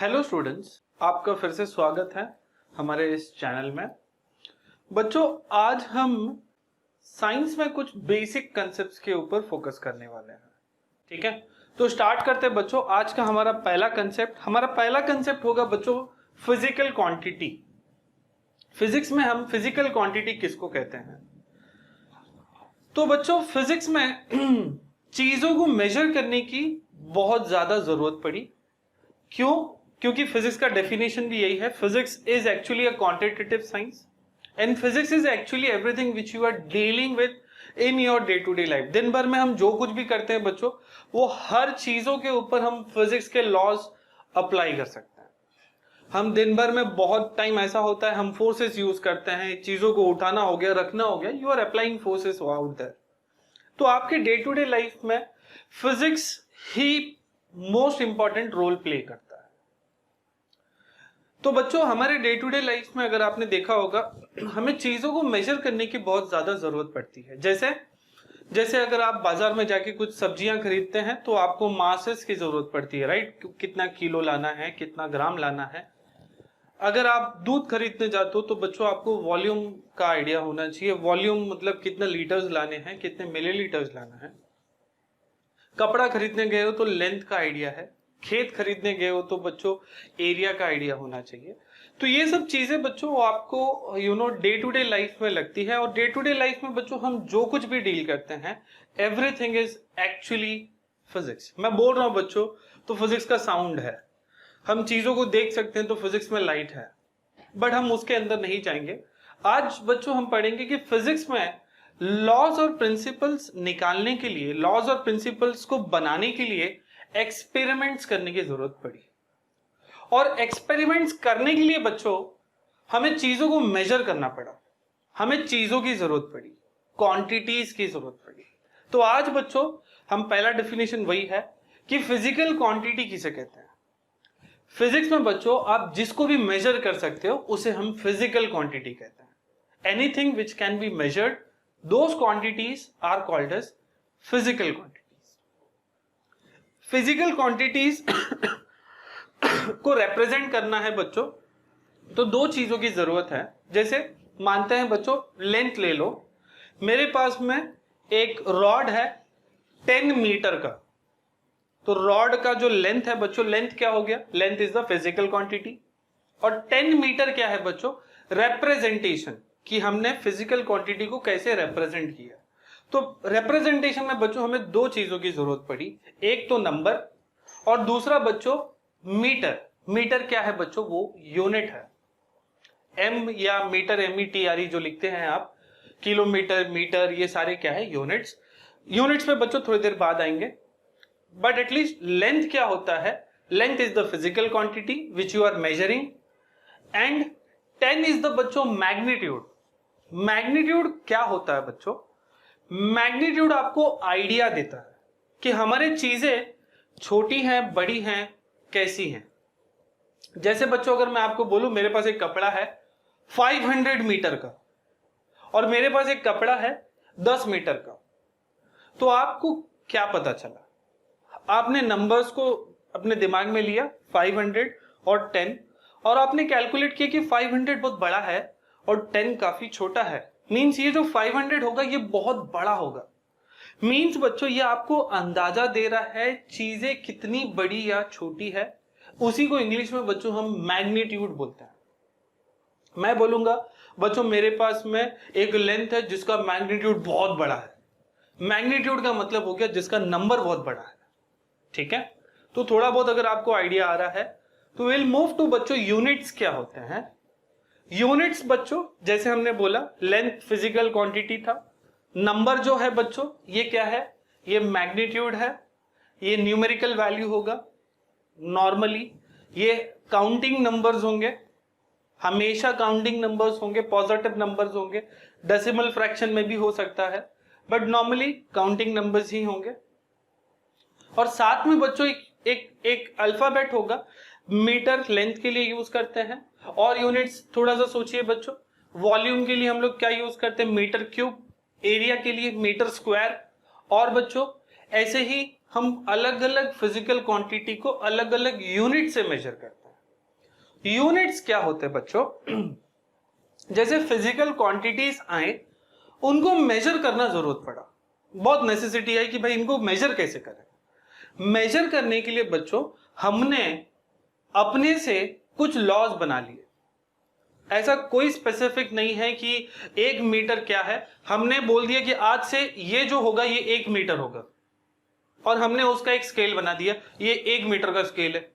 Hello students, आपका फिर से स्वागत है हमारे इस चैनल में। बच्चों, आज हम साइंस में कुछ बेसिक कंसेप्ट्स के ऊपर फोकस करने वाले हैं। ठीक है, तो स्टार्ट करते हैं बच्चों। आज का हमारा पहला कंसेप्ट होगा बच्चों फिजिकल क्वांटिटी। फिजिक्स में हम फिजिकल क्वांटिटी किसको कहते हैं? तो बच्चों, फिजिक्स में चीजों को मेजर करने की बहुत ज्यादा जरूरत पड़ी। क्यों? क्योंकि फिजिक्स का डेफिनेशन भी यही है, physics is actually a quantitative science and physics is actually everything which you are dealing with in your day to day life. दिन भर में हम जो कुछ भी करते हैं बच्चों, वो हर चीजों के ऊपर हम फिजिक्स के लॉज अप्लाई कर सकते हैं। हम दिन भर में बहुत टाइम ऐसा होता है हम फोर्सेस यूज करते हैं, चीजों को उठाना हो गया, रखना हो गया, you are applying forces out there. तो आपके डे टू डे लाइफ में फिजिक्स ही मोस्ट इंपॉर्टेंट रोल प्ले करता है। तो बच्चों, हमारे डे टू डे लाइफ में अगर आपने देखा होगा, हमें चीजों को मेजर करने की बहुत ज्यादा जरूरत पड़ती है। जैसे अगर आप बाजार में जाके कुछ सब्जियां खरीदते हैं तो आपको मासेस की जरूरत पड़ती है, राइट? कितना किलो लाना है, कितना ग्राम लाना है। अगर आप दूध खरीदने जाते हो तो बच्चों आपको वॉल्यूम का आइडिया होना चाहिए। वॉल्यूम मतलब कितने लीटर्स लाने हैं, कितने मिलीलीटर्स लाना है। कपड़ा खरीदने गए हो तो लेंथ का आइडिया है। खेत खरीदने गए हो तो बच्चों एरिया का आइडिया होना चाहिए। तो ये सब चीजें बच्चों आपको डे टू डे लाइफ में लगती है। और डे टू डे लाइफ में बच्चों हम जो कुछ भी डील करते हैं, एवरीथिंग इज एक्चुअली फिजिक्स। मैं बोल रहा हूं बच्चों, तो फिजिक्स का साउंड है। हम चीजों को देख सकते हैं तो फिजिक्स में लाइट है, बट हम उसके अंदर नहीं जाएंगे। आज बच्चों हम पढ़ेंगे कि फिजिक्स में लॉज और प्रिंसिपल्स निकालने के लिए, लॉज और प्रिंसिपल्स को बनाने के लिए एक्सपेरिमेंट्स करने की जरूरत पड़ी। और एक्सपेरिमेंट्स करने के लिए बच्चों हमें चीजों को मेजर करना पड़ा, हमें चीजों की जरूरत पड़ी, क्वांटिटीज की जरूरत पड़ी। तो आज बच्चों हम पहला डेफिनेशन वही है कि फिजिकल क्वांटिटी किसे कहते हैं। फिजिक्स में बच्चों आप जिसको भी मेजर कर सकते हो उसे हम फिजिकल क्वांटिटी कहते हैं। Anything which can be measured, those quantities are called as physical quantities. Physical quantities को रिप्रेजेंट करना है बच्चों, तो दो चीजों की जरूरत है। जैसे मानते हैं बच्चों, लेंथ ले लो। मेरे पास में एक रॉड है 10 मीटर का। तो रॉड का जो लेंथ है बच्चों, लेंथ क्या हो गया? Length is the physical quantity. और 10 मीटर क्या है बच्चों? रिप्रेजेंटेशन, कि हमने फिजिकल क्वांटिटी को कैसे रिप्रेजेंट किया। तो रिप्रेजेंटेशन में बच्चों हमें दो चीजों की जरूरत पड़ी, एक तो नंबर और दूसरा बच्चों मीटर। मीटर क्या है बच्चों? वो यूनिट है। एम या मीटर, METRE जो लिखते हैं आप, किलोमीटर, मीटर, ये सारे क्या है? यूनिट्स। यूनिट्स पे बच्चों थोड़ी देर बाद आएंगे। बट एटलीस्ट लेंथ क्या होता है? Length is the physical quantity which you are measuring. And 10 is the बच्चों मैग्नीट्यूड। मैग्नीट्यूड क्या होता है बच्चों? मैग्नीट्यूड आपको आइडिया देता है कि हमारी चीजें छोटी हैं, बड़ी हैं, कैसी हैं। जैसे बच्चों अगर मैं आपको बोलूं मेरे पास एक कपड़ा है 500 मीटर का और मेरे पास एक कपड़ा है 10 मीटर का, तो आपको क्या पता चला? आपने नंबर्स को अपने दिमाग में लिया 500 और 10, और आपने कैलकुलेट किया कि 500 बहुत बड़ा है और 10 काफी छोटा है। मींस ये जो 500 होगा ये बहुत बड़ा होगा। मींस बच्चों ये आपको अंदाजा दे रहा है चीजें कितनी बड़ी या छोटी है। उसी को इंग्लिश में बच्चों हम मैग्नीट्यूड बोलते हैं। मैं बोलूंगा बच्चों मेरे पास में एक लेंथ है जिसका मैग्नीट्यूड बहुत बड़ा है। मैग्नीट्यूड का मतलब हो गया जिसका नंबर बहुत बड़ा है। ठीक है, तो थोड़ा बहुत अगर आपको आइडिया आ रहा है तो विल मूव टू बच्चों यूनिट्स क्या होते हैं। यूनिट्स बच्चों जैसे हमने बोला लेंथ फिजिकल क्वांटिटी था, नंबर जो है बच्चों ये क्या है? ये मैग्नीट्यूड है, ये न्यूमेरिकल वैल्यू होगा। नॉर्मली ये काउंटिंग नंबर्स होंगे, हमेशा काउंटिंग नंबर्स होंगे, पॉजिटिव नंबर्स होंगे, डेसिमल फ्रैक्शन में भी हो सकता है, बट नॉर्मली काउंटिंग नंबर्स ही होंगे। और साथ में बच्चों एक अल्फाबेट होगा। मीटर लेंथ के लिए यूज करते हैं, और यूनिट्स थोड़ा सा सोचिए बच्चों, वॉल्यूम के लिए हम लोग क्या यूज करते हैं? Metre cube. एरिया के लिए मीटर स्क्वायर। और बच्चों ऐसे ही हम अलग अलग फिजिकल क्वांटिटी को अलग अलग यूनिट से मेजर करते हैं। यूनिट्स क्या होते हैं बच्चों? जैसे फिजिकल क्वांटिटीज आए, उनको मेजर करना जरूरत पड़ा, बहुत नेसेसिटी है कि भाई इनको मेजर कैसे करें। मेजर करने के लिए बच्चों हमने अपने से कुछ लॉज बना लिए। ऐसा कोई स्पेसिफिक नहीं है कि 1 मीटर क्या है, हमने बोल दिया कि आज से ये जो होगा ये 1 मीटर होगा, और हमने उसका एक स्केल बना दिया, ये 1 मीटर का स्केल है।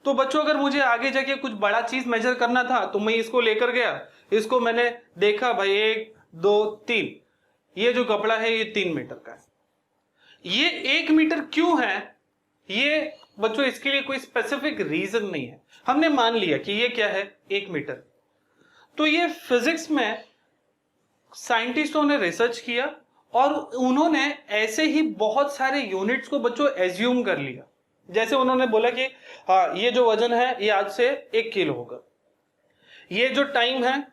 तो बच्चों अगर मुझे आगे जाके कुछ बड़ा चीज मेजर करना था तो मैं इसको लेकर गया, इसको मैंने देखा भाई 1 2 3, ये जो कपड़ा है ये 3 मीटर का है। ये 1 मीटर क्यों है? ये बच्चों इसके लिए कोई स्पेसिफिक रीजन नहीं है, हमने मान लिया कि ये क्या है 1 मीटर। तो ये फिजिक्स में साइंटिस्टों ने रिसर्च किया और उन्होंने ऐसे ही बहुत सारे यूनिट्स को बच्चों एज्यूम कर लिया। जैसे उन्होंने बोला कि हाँ ये जो वजन है ये आज से 1 किलो होगा, ये जो टाइम है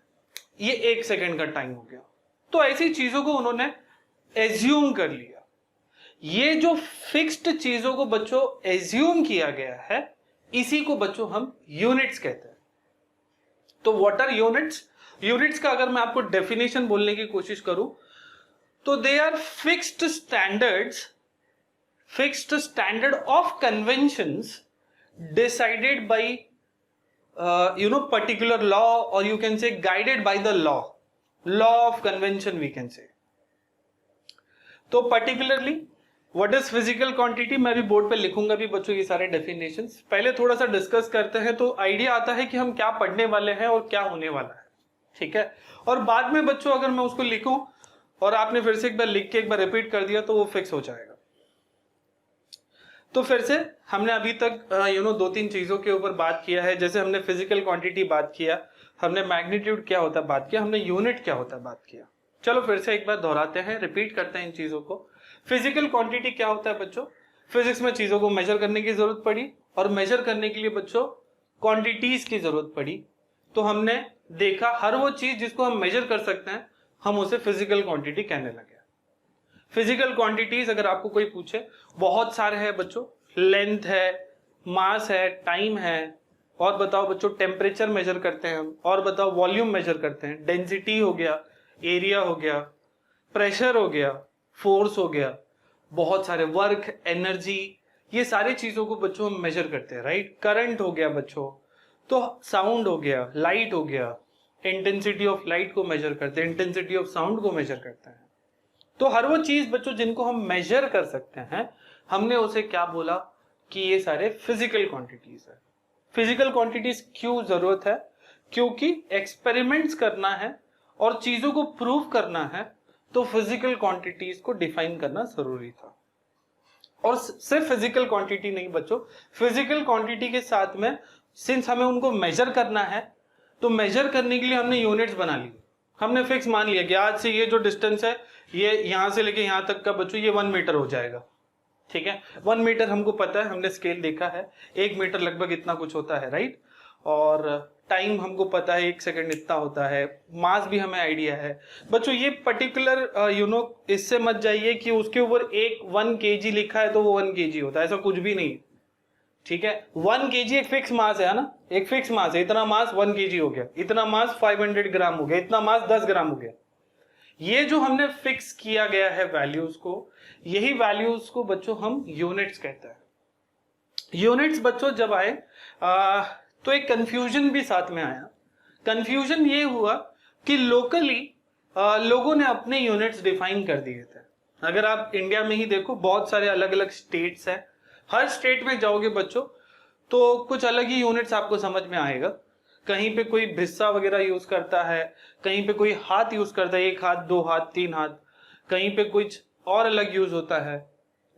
ये 1 सेकंड का टाइम हो गया। तो ऐसी चीजों को उन्होंने एज्यूम कर लिया। ये जो फिक्स्ड चीजों को बच्चों एज्यूम किया गया है, इसी को बच्चों हम यूनिट्स कहते हैं। तो व्हाट आर यूनिट्स? यूनिट्स का अगर मैं आपको डेफिनेशन बोलने की कोशिश करूं तो they are fixed standard of conventions decided by particular law, और you can say guided by the law of convention we can say. तो particularly what is physical quantity, मैं भी बोर्ड पे लिखूंगा भी बच्चों ये सारे डेफिनेशंस। पहले थोड़ा सा डिस्कस करते हैं तो आइडिया आता है कि हम क्या पढ़ने वाले हैं और क्या होने वाला है, ठीक है। और बाद में बच्चों अगर मैं उसको लिखूं और आपने फिर से एक बार लिख के एक बार रिपीट कर दिया तो वो फिक्स हो जाएगा। तो फिर से हमने अभी तक 2-3 चीजों के ऊपर बात किया है। जैसे हमने फिजिकल क्वांटिटी बात किया, हमने मैग्नीट्यूड क्या होता है बात किया, हमने यूनिट क्या होता है बात किया। चलो फिर से एक बार दोहराते हैं, रिपीट करते हैं इन चीजों को। फिजिकल क्वांटिटी क्या होता है बच्चों? फिजिक्स में चीजों को मेजर करने की जरूरत पड़ी, और मेजर करने के लिए बच्चों क्वांटिटीज की जरूरत पड़ी। तो हमने देखा हर वो चीज जिसको हम मेजर कर सकते हैं हम उसे फिजिकल क्वांटिटी कहने लगे। फिजिकल क्वांटिटीज अगर आपको कोई पूछे, बहुत सारे हैं बच्चों। लेंथ है, मास है, टाइम है, और बताओ बच्चों टेम्परेचर मेजर करते हैं हम, और बताओ वॉल्यूम मेजर करते हैं, डेंसिटी हो गया, एरिया हो गया, प्रेशर हो गया, फोर्स हो गया, बहुत सारे, वर्क, एनर्जी, ये सारी चीजों को बच्चों हम मेजर करते हैं, राइट। करंट हो गया बच्चों, तो साउंड हो गया, लाइट हो गया, इंटेंसिटी ऑफ लाइट को मेजर करते हैं, इंटेंसिटी ऑफ साउंड को मेजर करते हैं। तो हर वो चीज बच्चों जिनको हम मेजर कर सकते हैं, हमने उसे क्या बोला कि ये सारे फिजिकल क्वांटिटीज है। फिजिकल क्वांटिटीज क्यों जरूरत है? क्योंकि एक्सपेरिमेंट्स करना है और चीजों को प्रूव करना है, तो फिजिकल क्वांटिटीज को डिफाइन करना जरूरी था। और सिर्फ फिजिकल क्वांटिटी नहीं बच्चों, फिजिकल क्वांटिटी के साथ में सिंस हमें उनको मेजर करना है, तो मेजर करने के लिए हमने यूनिट्स बना ली। हमने फिक्स मान लिया कि आज से ये जो डिस्टेंस है ये यहां से लेके यहां तक का बच्चों ये 1 मीटर हो जाएगा, ठीक है। 1 मीटर हमको पता है, हमने स्केल देखा है, 1 मीटर लगभग इतना कुछ होता है, राइट। और टाइम हमको पता है 1 सेकंड इतना होता है, मास भी हमें आइडिया है बच्चों। ये पर्टिकुलर इससे मत जाइए कि उसके ऊपर 1 kg लिखा है तो वो 1 kg होता है, ऐसा कुछ भी नहीं, ठीक है। 1 kg एक फिक्स मास है ना, एक फिक्स मास है, इतना मास 1 kg हो गया, इतना मास 500 ग्राम हो गया, इतना मास 10 ग्राम हो गया। ये जो हमने फिक्स किया गया है वैल्यूज को, यही वैल्यूज को बच्चों हम यूनिट्स कहते हैं। यूनिट्स बच्चों जब आए तो एक कंफ्यूजन भी साथ में आया। कंफ्यूजन ये हुआ कि लोकली लोगों ने अपने यूनिट्स डिफाइन कर दिए थे। अगर आप इंडिया में ही देखो, बहुत सारे अलग अलग स्टेट्स हैं, हर स्टेट में जाओगे बच्चों तो कुछ अलग ही यूनिट्स आपको समझ में आएगा। कहीं पे कोई भिस्सा वगैरह यूज करता है, कहीं पे कोई हाथ यूज करता है, 1 हाथ 2 हाथ 3 हाथ, कहीं पे कुछ और अलग यूज होता है,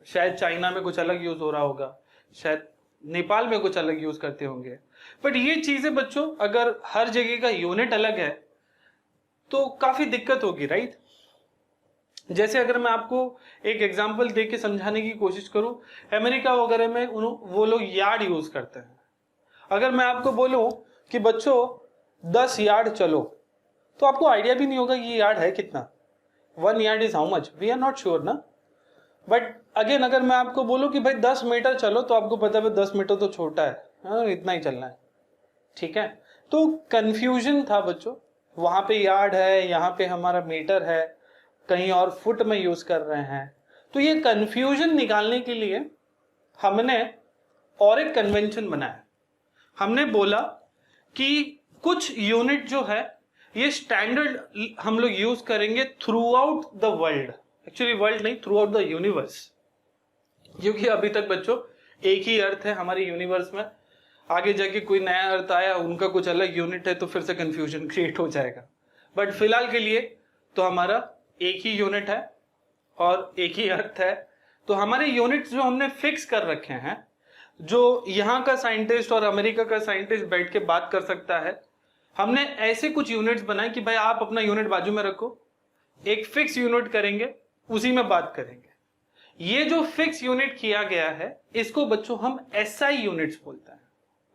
शायद चाइना में कुछ अलग यूज हो रहा होगा, शायद नेपाल में कुछ अलग यूज करते होंगे। बट ये चीजें बच्चों अगर हर जगह का यूनिट अलग है तो काफी दिक्कत होगी, राइट। जैसे अगर मैं आपको एक एग्जांपल दे के समझाने की कोशिश करूं, अमेरिका वगैरह में वो लोग यार्ड यूज करते हैं। अगर मैं आपको बोलूं कि बच्चों 10 यार्ड चलो, तो आपको आइडिया भी नहीं होगा ये यार्ड है कितना, 1 yard is how much, we are not sure ना। बट अगेन अगर मैं आपको बोलूं कि भाई 10 मीटर चलो, तो आपको पता है 10 मीटर तो छोटा है, इतना ही चलना है, ठीक है। तो कंफ्यूजन था बच्चों, वहां पे यार्ड है, यहाँ पे हमारा मीटर है, कहीं और फुट में यूज कर रहे हैं। तो ये कंफ्यूजन निकालने के लिए हमने और एक कन्वेंशन बनाया। हमने बोला कि कुछ यूनिट जो है ये स्टैंडर्ड हम लोग यूज करेंगे through out the world, actually world नहीं, थ्रू आउट द यूनिवर्स, क्योंकि अभी तक बच्चों एक ही अर्थ है हमारे यूनिवर्स में। आगे जाके कोई नया अर्थ आया, उनका कुछ अलग यूनिट है, तो फिर से कंफ्यूजन क्रिएट हो जाएगा। बट फिलहाल के लिए तो हमारा एक ही यूनिट है और एक ही अर्थ है। तो हमारे यूनिट्स जो हमने फिक्स कर रखे हैं, जो यहाँ का साइंटिस्ट और अमेरिका का साइंटिस्ट बैठ के बात कर सकता है, हमने ऐसे कुछ यूनिट्स बनाए कि भाई आप अपना यूनिट बाजू में रखो, एक फिक्स यूनिट करेंगे, उसी में बात करेंगे। ये जो फिक्स यूनिट किया गया है इसको बच्चों हम एसआई यूनिट्स बोलते हैं।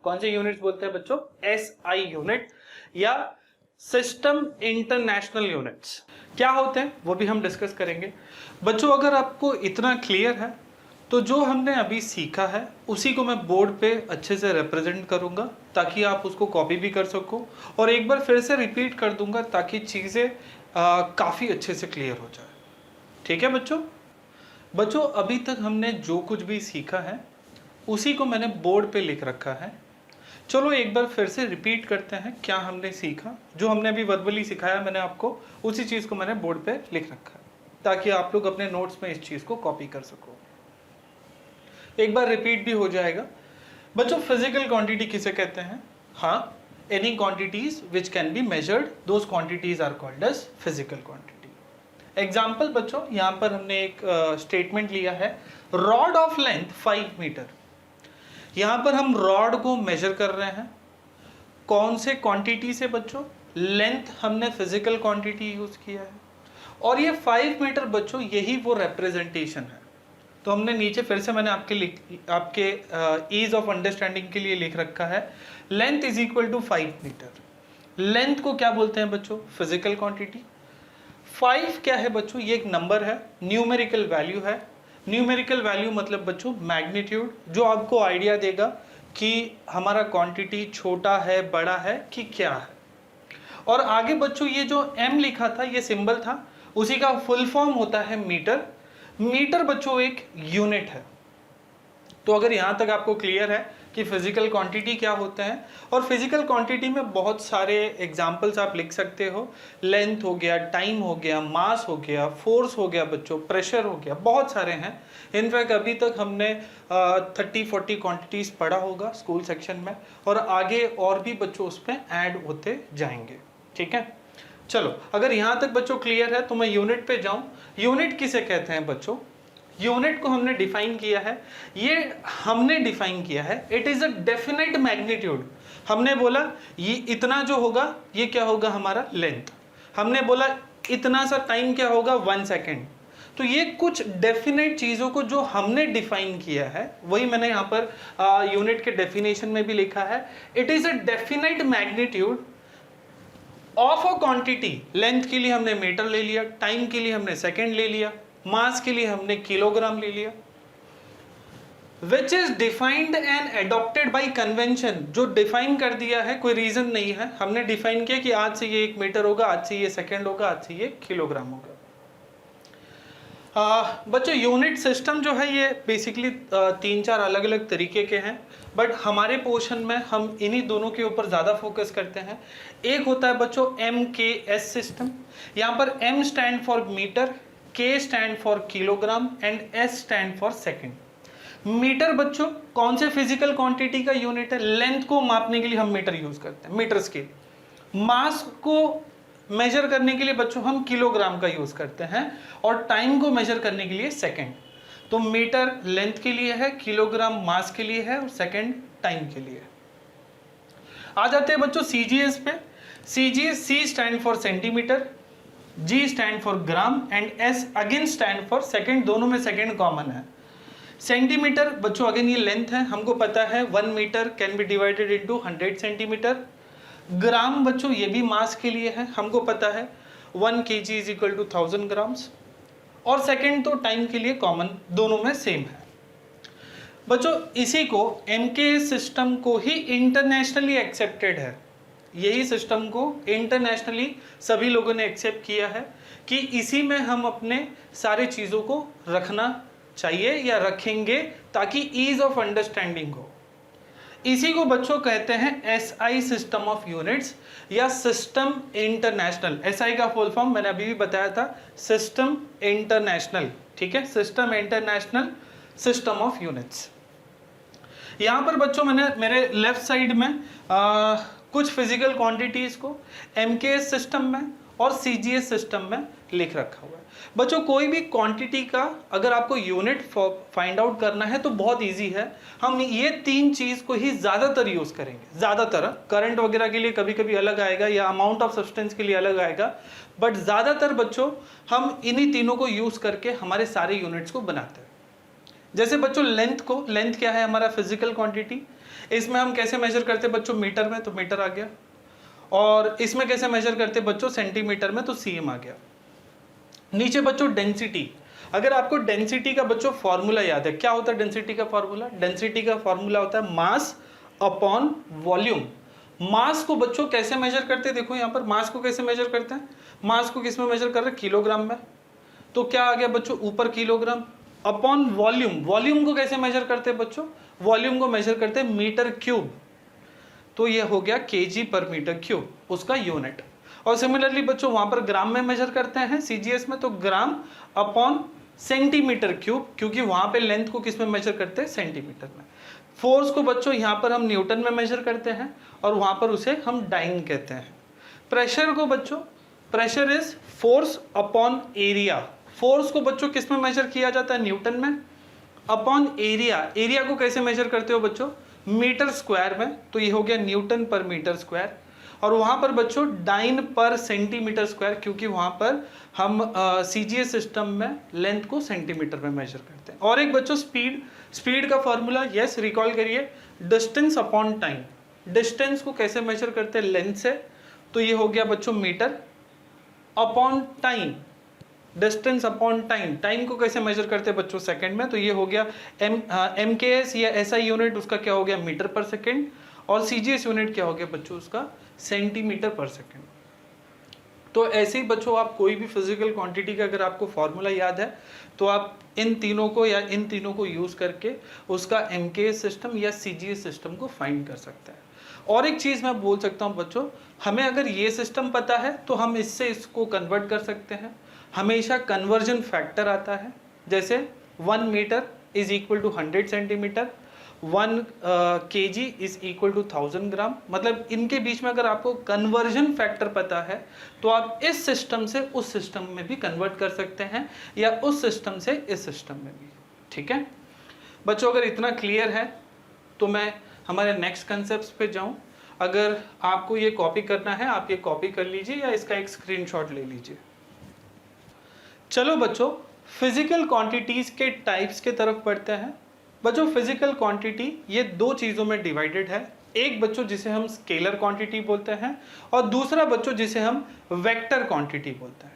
कौन से यूनिट्स बोलते हैं बच्चों? एसआई यूनिट या सिस्टम इंटरनेशनल यूनिट्स। क्या होते हैं वो भी हम डिस्कस करेंगे। बच्चों अगर आपको इतना क्लियर है तो जो हमने अभी सीखा है उसी को मैं बोर्ड पे अच्छे से रिप्रेजेंट करूंगा ताकि आप उसको कॉपी भी कर सको, और एक बार फिर से रिपीट कर दूंगा ताकि चीज़ें काफ़ी अच्छे से क्लियर हो जाए। ठीक है बच्चों? बच्चों अभी तक हमने जो कुछ भी सीखा है उसी को मैंने बोर्ड पे लिख रखा है। चलो एक बार फिर से रिपीट करते हैं क्या हमने सीखा। जो हमने अभी वर्बली सिखाया मैंने आपको, उसी चीज़ को मैंने बोर्ड पे लिख रखा है ताकि आप लोग अपने नोट्स में इस चीज़ को कॉपी कर सको। एक बार रिपीट भी हो जाएगा। बच्चों फिजिकल क्वांटिटी किसे कहते हैं? हाँ, any quantities which can be measured, those quantities are called as physical quantity. Example बच्चों, यहाँ पर हमने एक स्टेटमेंट लिया है, रॉड ऑफ लेंथ 5 मीटर। यहाँ पर हम रॉड को मेजर कर रहे हैं। कौन से क्वांटिटी से बच्चों? लेंथ हमने फिजिकल क्वांटिटी यूज किया है, और ये 5 मीटर बच्चों यही वो रिप्रेजेंटेशन है। तो हमने नीचे फिर से मैंने आपके ईज ऑफ अंडरस्टैंडिंग के लिए लिख रखा है, length is equal to 5 metre. Length को क्या बोलते हैं बच्चों? Physical quantity. 5 क्या है बच्चों? ये एक नंबर है, न्यूमेरिकल वैल्यू है। न्यूमेरिकल वैल्यू मतलब बच्चों मैग्नीट्यूड, जो आपको आइडिया देगा कि हमारा क्वांटिटी छोटा है, बड़ा है कि क्या है। और आगे बच्चों ये जो m लिखा था, ये सिंबल था, उसी का फुल फॉर्म होता है मीटर। मीटर बच्चों एक यूनिट है। तो अगर यहाँ तक आपको क्लियर है कि फिजिकल क्वांटिटी क्या होते हैं, और फिजिकल क्वांटिटी में बहुत सारे एग्जांपल्स आप लिख सकते हो। लेंथ हो गया, टाइम हो गया, मास हो गया, फोर्स हो गया बच्चों, प्रेशर हो गया, बहुत सारे हैं। इनफैक्ट अभी तक हमने 30-40 क्वांटिटीज पढ़ा होगा स्कूल सेक्शन में, और आगे और भी बच्चों उस पर ऐड होते जाएंगे। ठीक है, चलो अगर यहाँ तक बच्चों क्लियर है तो मैं यूनिट पे जाऊँ। यूनिट किसे कहते हैं बच्चों? यूनिट को हमने डिफाइन किया है, ये हमने डिफाइन किया है, it is a definite magnitude. हमने बोला ये इतना जो होगा ये क्या होगा? हमारा लेंथ। हमने बोला इतना सा टाइम क्या होगा? 1 सेकेंड। तो ये कुछ डेफिनेट चीज़ों को जो हमने डिफाइन किया है वही मैंने यहाँ पर यूनिट के डेफिनेशन में भी लिखा है। It is a definite magnitude of a quantity. Length के लिए हमने मीटर ले लिया, टाइम के लिए हमने सेकेंड ले लिया, मास के लिए हमने किलोग्राम ले लिया। Which is defined and adopted by convention, जो डिफाइन कर दिया है, कोई रीजन नहीं है, हमने डिफाइन किया कि आज से ये 1 मीटर होगा, आज से ये सेकेंड होगा, आज से ये किलोग्राम होगा। बच्चों यूनिट सिस्टम जो है ये बेसिकली 3-4 अलग अलग तरीके के हैं, बट हमारे पोर्शन में हम इन्हीं दोनों के ऊपर ज़्यादा फोकस करते हैं। एक होता है बच्चों MKS सिस्टम। यहाँ पर M stand for metre, K stand for kilogram and S stand for second. Metre बच्चों कौन से फिजिकल क्वांटिटी का यूनिट है? लेंथ को मापने के लिए हम मीटर यूज करते हैं, मीटर स्केल। मास को मेजर करने के लिए बच्चों हम किलोग्राम का यूज करते हैं, और टाइम को मेजर करने के लिए सेकेंड। तो मीटर लेंथ के लिए है, किलोग्राम मास के लिए है, और सेकेंड टाइम के लिए। आ जाते हैं बच्चों CGS पे। CGS, C stand for centimetre, G stand for gram and S again stand for second. दोनों में सेकेंड कॉमन है। सेंटीमीटर बच्चों अगेन ये लेंथ है, हमको पता है 1 metre can be divided into 100 centimetre. Gram बच्चों ये भी मास के लिए है, हमको पता है 1 kg is equal to 1000 grams. और सेकेंड तो टाइम के लिए कॉमन, दोनों में सेम है। बच्चों इसी को MK सिस्टम को ही इंटरनेशनली एक्सेप्टेड है, यही सिस्टम को इंटरनेशनली सभी लोगों ने एक्सेप्ट किया है कि इसी में हम अपने सारे चीज़ों को रखना चाहिए या रखेंगे ताकि ईज ऑफ अंडरस्टैंडिंग हो। इसी को बच्चों कहते हैं SI सिस्टम ऑफ यूनिट्स या सिस्टम इंटरनेशनल। SI का फुल फॉर्म मैंने अभी भी बताया था, सिस्टम इंटरनेशनल, ठीक है, system international system of units. यहाँ पर बच्चों मैंने मेरे लेफ्ट साइड में कुछ फिजिकल क्वांटिटीज को MKS सिस्टम में और CGS सिस्टम में लिख रखा हुआ है। बच्चों कोई भी क्वांटिटी का अगर आपको यूनिट फाइंड आउट करना है तो बहुत इजी है, हम ये तीन चीज को ही ज्यादातर यूज करेंगे। ज्यादातर करंट वगैरह के लिए कभी कभी अलग आएगा या अमाउंट ऑफ सब्सटेंस के लिए अलग आएगा, बट ज्यादातर बच्चों हम इन्हीं तीनों को यूज करके हमारे सारे यूनिट्स को बनाते हैं। जैसे बच्चों लेंथ क्या है हमारा फिजिकल क्वांटिटी, इसमें हम कैसे मेजर करते हैं बच्चों, मीटर में, तो मीटर आ गया। और इसमें कैसे मेजर करते हैं बच्चों, सेंटीमीटर में, तो cm आ गया। नीचे बच्चों डेंसिटी, अगर आपको डेंसिटी का बच्चों फॉर्मूला याद है, क्या होता है डेंसिटी का फॉर्मूला? डेंसिटी का फॉर्मूला होता है मास अपॉन वॉल्यूम। मास को बच्चों कैसे मेजर करते हैं, देखो यहाँ पर मास को कैसे मेजर करते हैं, मास को किस में मेजर कर रहे हैं, किलोग्राम में, तो क्या आ गया बच्चों ऊपर किलोग्राम, अपॉन वॉल्यूम। वॉल्यूम को कैसे मेजर करते हैं बच्चों, वॉल्यूम को मेजर करते हैं मीटर क्यूब, तो ये हो गया kg पर मीटर क्यूब उसका यूनिट। और सिमिलरली बच्चों वहां पर ग्राम में मेजर करते हैं CGS में, तो ग्राम अपॉन सेंटीमीटर क्यूब, क्योंकि वहां पे लेंथ को किस में मेजर करते हैं, सेंटीमीटर में। फोर्स को बच्चों यहाँ पर हम न्यूटन में मेजर करते हैं और वहां पर उसे हम डाइन कहते हैं। प्रेशर को बच्चों, pressure is force upon area, force को बच्चों किस में मेजर किया जाता है, न्यूटन में, अपॉन एरिया। एरिया को कैसे मेजर करते हो बच्चों, मीटर स्क्वायर में, तो ये हो गया न्यूटन पर मीटर स्क्वायर। और वहां पर बच्चों डाइन पर सेंटीमीटर स्क्वायर, क्योंकि वहां पर हम CGS सिस्टम में लेंथ को सेंटीमीटर में मेजर करते हैं। और एक बच्चों स्पीड, स्पीड का फॉर्मूला यस रिकॉल करिए, डिस्टेंस अपॉन टाइम। डिस्टेंस को कैसे मेजर करते हैं, लेंथ से, तो ये हो गया बच्चों metre upon time, distance upon time. Time को कैसे मेजर करते हैं बच्चों, सेकंड में, तो ये हो गया MKS या SI यूनिट उसका क्या हो गया, मीटर पर सेकंड। और CGS यूनिट क्या हो गया बच्चों उसका, सेंटीमीटर पर सेकंड। तो ऐसे ही बच्चों आप कोई भी फिजिकल क्वांटिटी का अगर आपको फॉर्मूला याद है तो आप इन तीनों को या इन तीनों को यूज करके उसका MKS सिस्टम या CGS सिस्टम को फाइंड कर सकते हैं। और एक चीज मैं बोल सकता हूँ बच्चों, हमें अगर ये सिस्टम पता है तो हम इससे इसको कन्वर्ट कर सकते हैं। हमेशा कन्वर्जन फैक्टर आता है, जैसे 1 metre is equal to 100 centimetre, 1 kg is equal to 1000 gram. मतलब इनके बीच में अगर आपको कन्वर्जन फैक्टर पता है तो आप इस सिस्टम से उस सिस्टम में भी कन्वर्ट कर सकते हैं या उस सिस्टम से इस सिस्टम में भी। ठीक है बच्चों, अगर इतना क्लियर है तो मैं हमारे नेक्स्ट कंसेप्ट पे जाऊं। अगर आपको ये कॉपी करना है आप ये कॉपी कर लीजिए या इसका एक स्क्रीनशॉट ले लीजिए। चलो बच्चों फिजिकल क्वांटिटीज के टाइप्स के तरफ बढ़ते हैं। बच्चों फिजिकल क्वांटिटी ये दो चीज़ों में डिवाइडेड है, एक बच्चों जिसे हम स्केलर क्वांटिटी बोलते हैं और दूसरा बच्चों जिसे हम वेक्टर क्वांटिटी बोलते हैं।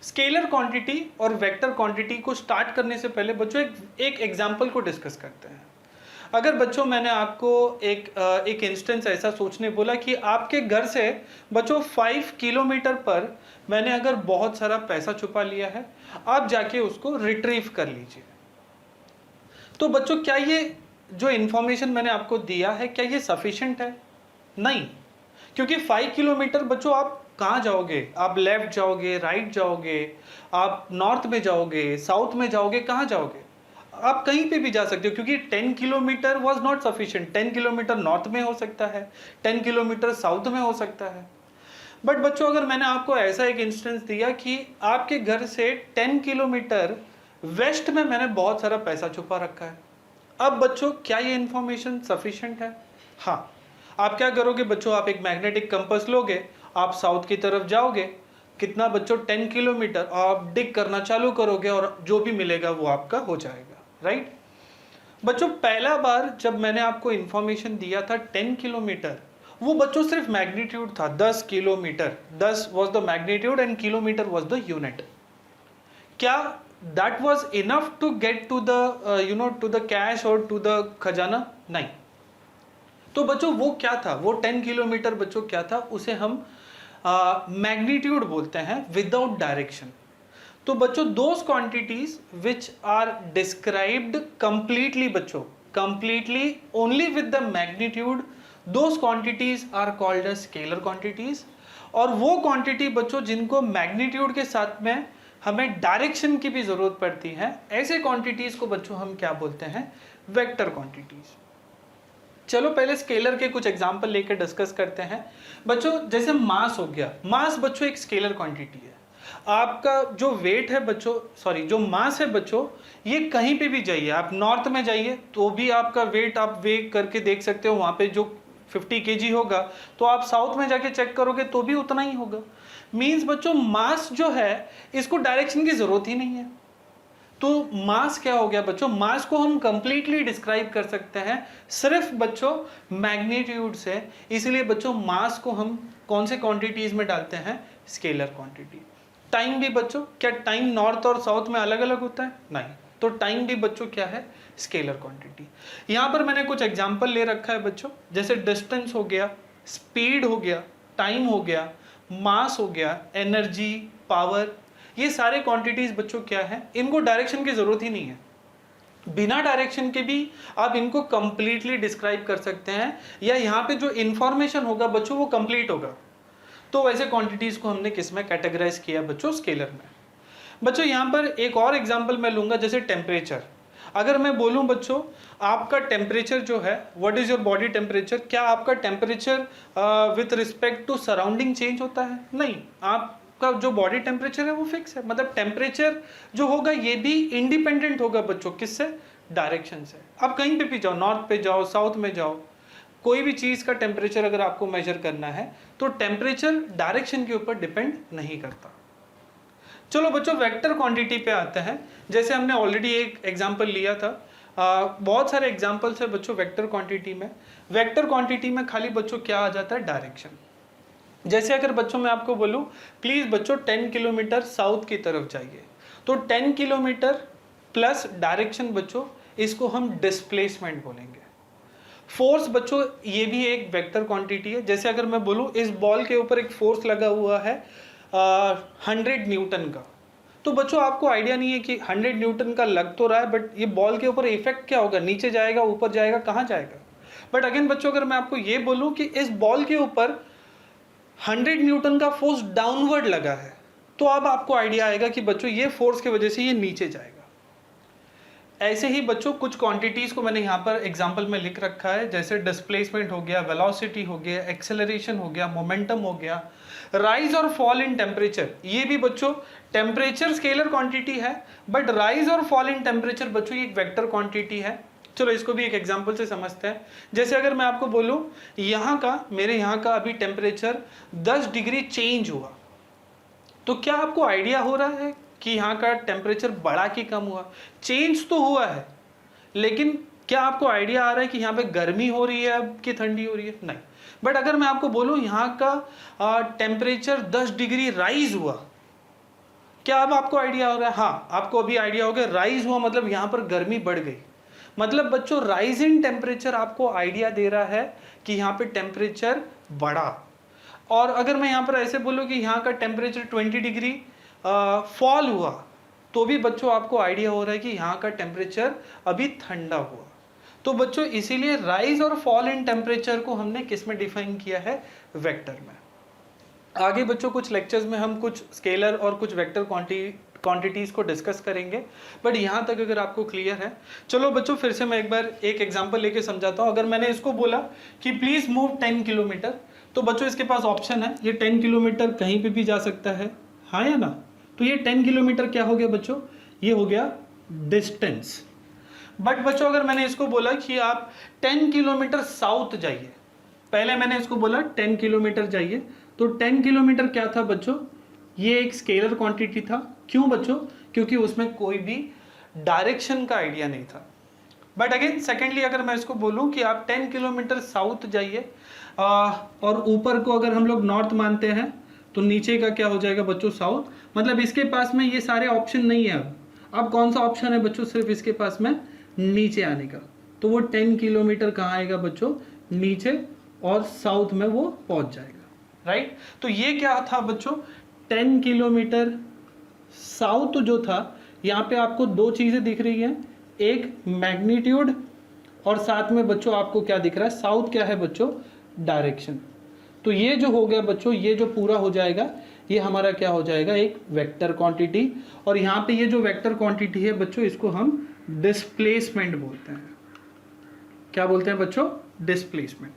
स्केलर क्वांटिटी और वेक्टर क्वांटिटी को स्टार्ट करने से पहले बच्चों एक एग्जाम्पल को डिस्कस करते हैं। अगर बच्चों मैंने आपको एक इंस्टेंस ऐसा सोचने बोला कि आपके घर से बच्चों 5 किलोमीटर पर मैंने अगर बहुत सारा पैसा छुपा लिया है, आप जाके उसको रिट्रीव कर लीजिए, तो बच्चों क्या ये जो इंफॉर्मेशन मैंने आपको दिया है क्या ये सफिशिएंट है? नहीं, क्योंकि 5 किलोमीटर बच्चों आप कहाँ जाओगे? आप लेफ्ट जाओगे, राइट जाओगे, आप नॉर्थ में जाओगे, साउथ में जाओगे, कहाँ जाओगे? आप कहीं पे भी जा सकते हो, क्योंकि 10 kilometre was not sufficient. 10 kilometre north में हो सकता है, 10 किलोमीटर साउथ में हो सकता है। बट बच्चों अगर मैंने आपको ऐसा एक इंस्टेंस दिया कि आपके घर से 10 किलोमीटर वेस्ट में मैंने बहुत सारा पैसा छुपा रखा है, अब बच्चों क्या ये इंफॉर्मेशन सफिशिएंट है? हाँ। आप क्या करोगे बच्चों, आप एक मैग्नेटिक कंपास लोगे, आप साउथ की तरफ जाओगे, कितना बच्चों 10 किलोमीटर, आप डिग करना चालू करोगे और जो भी मिलेगा वो आपका हो जाएगा, राइट? बच्चों पहला बार जब मैंने आपको इंफॉर्मेशन दिया था 10 किलोमीटर, वो बच्चों सिर्फ मैग्नीट्यूड था, 10 kilometre, 10 was the magnitude and kilometre was the unit. क्या that was enough to get to the to the cash और टू द खजाना? नहीं। तो बच्चों वो क्या था, वो 10 किलोमीटर बच्चों क्या था, उसे हम मैग्नीट्यूड बोलते हैं विदाउट डायरेक्शन। तो बच्चों those quantities which are described completely बच्चों, completely only with the magnitude, those quantities are called as scalar quantities. और वो क्वांटिटी बच्चों जिनको मैग्नीट्यूड के साथ में हमें डायरेक्शन की भी जरूरत पड़ती है, ऐसे क्वांटिटीज को बच्चों हम क्या बोलते हैं, वेक्टर क्वांटिटीज। चलो पहले स्केलर के कुछ एग्जांपल लेकर डिस्कस करते हैं बच्चों। जैसे मास हो गया, मास बच्चों एक स्केलर क्वांटिटी है। आपका जो वेट है बच्चों, सॉरी जो मास है बच्चों, ये कहीं पे भी जाइए, आप नॉर्थ में जाइए तो भी आपका वेट आप वे करके देख सकते हो, वहाँ पे जो 50 kg होगा, तो आप साउथ में जाके चेक करोगे तो भी उतना ही होगा। मीन्स बच्चों मास जो है इसको डायरेक्शन की जरूरत ही नहीं है। तो मास क्या हो गया बच्चों, मास को हम कंप्लीटली डिस्क्राइब कर सकते हैं सिर्फ बच्चों मैग्नीट्यूड से। इसलिए बच्चों मास को हम कौन से क्वांटिटीज में डालते हैं, स्केलर क्वांटिटी। टाइम भी बच्चों, क्या टाइम नॉर्थ और साउथ में अलग अलग होता है? नहीं। तो टाइम भी बच्चों क्या है, स्केलर क्वांटिटी। यहाँ पर मैंने कुछ एग्जाम्पल ले रखा है बच्चों, जैसे डिस्टेंस हो गया, स्पीड हो गया, टाइम हो गया, मास हो गया, एनर्जी, पावर, ये सारे क्वांटिटीज बच्चों क्या है, इनको डायरेक्शन की जरूरत ही नहीं है। बिना डायरेक्शन के भी आप इनको कंप्लीटली डिस्क्राइब कर सकते हैं, या यहाँ पे जो इंफॉर्मेशन होगा बच्चों वो कंप्लीट होगा। तो वैसे क्वांटिटीज को हमने किस में कैटेगराइज किया बच्चों, स्केलर में। बच्चों यहाँ पर एक और एग्जांपल मैं लूंगा, जैसे टेम्परेचर। अगर मैं बोलूं बच्चों आपका टेम्परेचर जो है, what is your body temperature, क्या आपका temperature with respect to surrounding change होता है? नहीं। आपका जो बॉडी टेम्परेचर है वो फिक्स है। मतलब टेम्परेचर जो होगा ये भी इंडिपेंडेंट होगा बच्चों, किससे, डायरेक्शन से। आप कहीं पे भी जाओ, नॉर्थ पे जाओ, साउथ में जाओ, कोई भी चीज का टेम्परेचर अगर आपको मेजर करना है तो टेम्परेचर डायरेक्शन के ऊपर डिपेंड नहीं करता। चलो बच्चों वेक्टर क्वांटिटी पे आते हैं। जैसे हमने ऑलरेडी एक एग्जांपल लिया था, बहुत सारे एग्जांपल्स है बच्चों वेक्टर क्वांटिटी में। वेक्टर क्वांटिटी में खाली बच्चों क्या आ जाता है, डायरेक्शन। जैसे अगर बच्चों मैं आपको बोलूं प्लीज बच्चों 10 किलोमीटर साउथ की तरफ जाइए, तो 10 किलोमीटर प्लस डायरेक्शन बच्चों, इसको हम डिस्प्लेसमेंट बोलेंगे। फोर्स बच्चों ये भी एक वेक्टर क्वांटिटी है। जैसे अगर मैं बोलूं इस बॉल के ऊपर एक फोर्स लगा हुआ है 100 न्यूटन का, तो बच्चों आपको आइडिया नहीं है कि 100 न्यूटन का लग तो रहा है, बट ये बॉल के ऊपर इफेक्ट क्या होगा, नीचे जाएगा, ऊपर जाएगा, कहाँ जाएगा। बट अगेन बच्चों अगर मैं आपको ये बोलूं कि इस बॉल के ऊपर 100 न्यूटन का फोर्स डाउनवर्ड लगा है, तो अब आपको आइडिया आएगा कि बच्चों ये फोर्स की वजह से ये नीचे जाएगा। ऐसे ही बच्चों कुछ क्वांटिटीज को मैंने यहाँ पर एग्जांपल में लिख रखा है, जैसे डिस्प्लेसमेंट हो गया, वेलोसिटी हो गया, एक्सेलरेशन हो गया, मोमेंटम हो गया, राइज और फॉल इन टेम्परेचर। ये भी बच्चों टेम्परेचर स्केलर क्वांटिटी है, बट राइज और फॉल इन टेम्परेचर बच्चों ये एक वेक्टर क्वांटिटी है। चलो इसको भी एक एग्जांपल से समझते हैं। जैसे अगर मैं आपको बोलूं यहाँ का, मेरे यहाँ का अभी टेम्परेचर 10 डिग्री चेंज हुआ, तो क्या आपको आइडिया हो रहा है कि यहाँ का टेम्परेचर बढ़ा कि कम हुआ? चेंज तो हुआ है, लेकिन क्या आपको आइडिया आ रहा है कि यहाँ पे गर्मी हो रही है अब कि ठंडी हो रही है? नहीं। बट अगर मैं आपको बोलूं यहाँ का टेम्परेचर 10 डिग्री राइज हुआ, क्या अब आपको आइडिया हो रहा है? हाँ, आपको अभी आइडिया हो गया, राइज हुआ मतलब यहाँ पर गर्मी बढ़ गई। मतलब बच्चों राइज इन टेम्परेचर आपको आइडिया दे रहा है कि यहाँ पे टेम्परेचर बढ़ा। और अगर मैं यहाँ पर ऐसे बोलूँ कि यहाँ का टेम्परेचर 20 डिग्री फॉल हुआ, तो भी बच्चों आपको आइडिया हो रहा है कि यहाँ का टेम्परेचर अभी ठंडा हुआ। तो बच्चों इसीलिए राइज और फॉल इन टेम्परेचर को हमने किस में डिफाइन किया है, वेक्टर में। आगे बच्चों कुछ लेक्चर्स में हम कुछ स्केलर और कुछ वेक्टर क्वांटिटीज को डिस्कस करेंगे, बट यहाँ तक अगर आपको क्लियर है। चलो बच्चों फिर से मैं एक बार एक एग्जांपल लेके समझाता हूँ। अगर मैंने इसको बोला कि प्लीज मूव 10 किलोमीटर, तो बच्चों इसके पास ऑप्शन है, ये 10 किलोमीटर कहीं पे भी जा सकता है, हाँ या ना। तो ये 10 किलोमीटर क्या हो गया बच्चों, ये हो गया डिस्टेंस। बट बच्चों अगर मैंने इसको बोला कि आप 10 किलोमीटर साउथ जाइए, पहले मैंने इसको बोला 10 किलोमीटर जाइए, तो 10 किलोमीटर क्या था बच्चों, ये एक स्केलर क्वांटिटी था। क्यों बच्चों, क्योंकि उसमें कोई भी डायरेक्शन का आइडिया नहीं था। बट अगेन सेकेंडली अगर मैं इसको बोलूं कि आप 10 किलोमीटर साउथ जाइए, और ऊपर को अगर हम लोग नॉर्थ मानते हैं तो नीचे का क्या हो जाएगा बच्चों, साउथ। मतलब इसके पास में ये सारे ऑप्शन नहीं है। अब कौन सा ऑप्शन है बच्चों सिर्फ इसके पास में नीचे आने का, तो वो 10 किलोमीटर कहाँ आएगा बच्चों, नीचे, और साउथ में वो पहुंच जाएगा, राइट। तो ये क्या था बच्चों, 10 किलोमीटर साउथ जो था, यहाँ पे आपको दो चीजें दिख रही हैं, एक मैग्नीट्यूड और साथ में बच्चों आपको क्या दिख रहा है, साउथ क्या है बच्चों, डायरेक्शन। तो ये जो हो गया बच्चों, ये जो पूरा हो जाएगा, ये हमारा क्या हो जाएगा, एक वेक्टर क्वांटिटी। और यहाँ पे ये जो वेक्टर क्वांटिटी है बच्चों, इसको हम डिस्प्लेसमेंट बोलते हैं। क्या बोलते हैं बच्चों, डिस्प्लेसमेंट।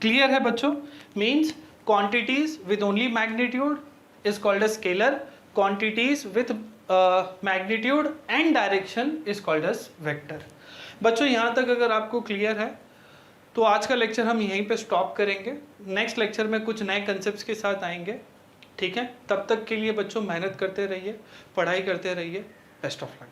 क्लियर है बच्चों, means quantities with only magnitude is called a scalar, quantities with magnitude and direction is called a vector. बच्चों यहाँ तक अगर आपको क्लियर है तो आज का लेक्चर हम यहीं पे स्टॉप करेंगे। नेक्स्ट लेक्चर में कुछ नए कंसेप्ट्स के साथ आएंगे, ठीक है। तब तक के लिए बच्चों मेहनत करते रहिए, पढ़ाई करते रहिए। Best of luck.